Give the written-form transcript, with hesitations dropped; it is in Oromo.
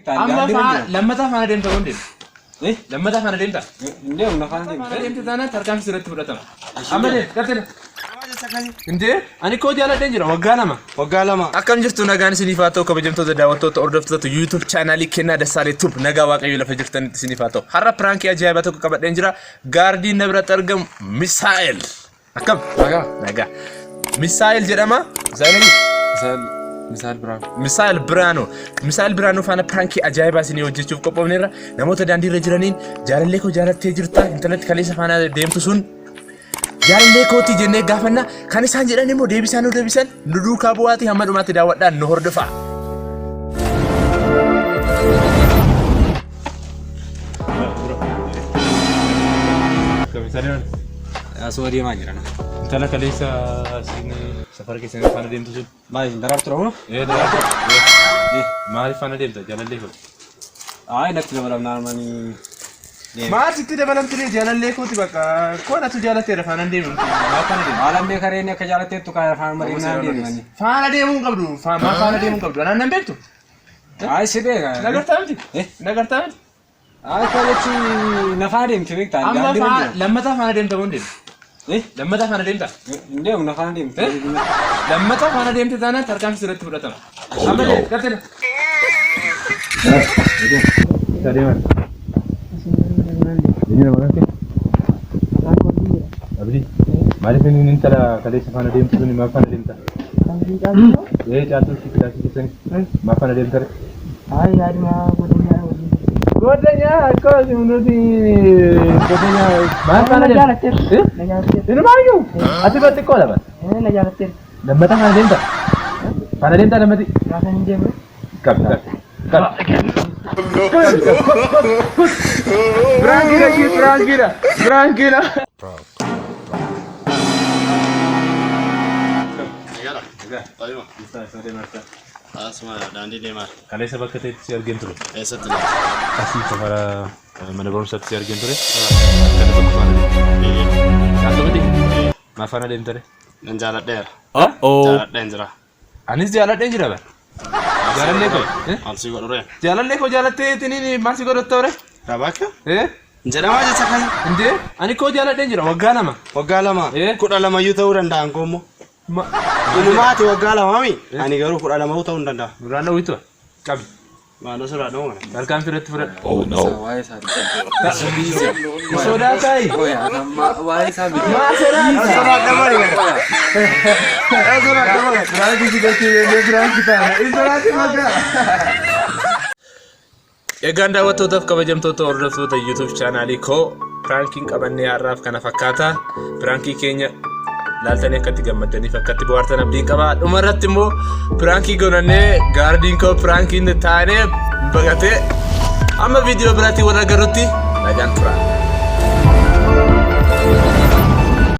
Amma lamma taafana deemta hundi. Lamma taafana deemta. Deemu nafaan deemu. Deemta taana tarkaanfii sirratti fudhatama. Amma deem gartee. Indee ani koo jaaladheen jira waggaa lama. Akkam jirtu nagaan isiniif haa ta'u kabajamtoota daawwattoota hordoftoota YouTube chaanalii Kennaa Dassaalee Tube nagaa waaqayyo lafa jirtanitti isiniif haa ta'u. Har'a pirankii ajaa'ibaa tokko qabadheen jira. Gaardiin na biratti argamu Misaa'el. Akkam? Nagaa. Misaa'el jedhama. Misaa'el Biraanoo faana pirankii ajaa'ibaa isinii hojjechuuf qophoofneerra. Namoota daandii irra jiraniin jaalallee koo jaalattee jirta intarneetii kaleessa faana deemtu sun. Jaalallee kooti jennee gaafanna kan isaan jedhan immoo deebisan nu duukaa bu'aati hamma dhumaatti daawwadhaan nu hordofaa. Asoo deemaa jira. Intala kaleessa isin safara keessanii faana deemtu sun. Maali daraartu rahu? Daraartu. Maaliif faana deemta jaalallee koo? Natti dabalamnaa manii. Maatitti dabalamtee jaalallee kooti bakka koonatu jaalatteera faana deemu. Maalamlee kareen akka jaalatteettu kaa faana mariinaa deemani. Faana deemuu qabdu. Faana deemuu qabdu. Anaan nan beektu. Si beeka. Nagartaa miti. Nagartaa miti. Kolechi nafaa deemti beektaa. Amma lammataa faana deemta hundi. Lammataa faana deemta. Deemu nafaa deemti. Lammataa faana deemte taana tarkaanfii sirratti fudhatama. Amma deemu gartee. Sadeeman. Ini nama kan? Abdi. Mari sini intala kaleessa faana deemtu sun maaf faana deemta? Caaltuu kita sini maaf faana deemta? Godanya akkoo simunuti godanya maaf faana deemta? Ini maayu? Ati batti koo laban? Lammata faana deemta? Faana deemta lammati? Kap. Tranquila. Asma daandii deemaa. Kaleessa bakka ta'etti si argeen ture. Eessatti asii safara mana barumsaatti si argeen ture. Akkana tokko faana deemte. Yaasumati maaf faana deemte? Nan jaaladheera. Jaaladheen jira. Anis jaaladheen jira bara. Jaalallee koo. Maalsi godhuree? Jaalallee koo jaalattee tiniin maalsi godhatta ture? Rabaaka? Jedhamaa jecha kan. Indee ani koo jaaladheen jira waggaa lama. 12 iyyuu ta'uu danda'an koommoo. Inumaati waggaa lamaami. Ani garuu 12 ta'uu danda'a. Duraan dhawwitu qabi. Maaloo sodaa dhawuu mana. Halkan firatti fudhadha. Oh no. Waa'ee isaa. Sodaa ta'i. Waa'ee isaa miti. Sodaa dhabali gara. Sodaa dhabali. Duraan kisi gachii duraan kitaana. Sodaati magaa. Egaan daawwattootaaf kabajamtoota hordoftoota YouTube chaanalii koo piraankiin qabannee har'aaf kana fakkaata. Piraankii keenya laaltanii akkatti gammaddaniif akkatti bohaartan abdiin qaba. Dhuma irratti immoo piraankii goonannee gaardiin koo piraankiin taanee baqatee amma viidiyoo biraatti wal agarrutti nagaan tura.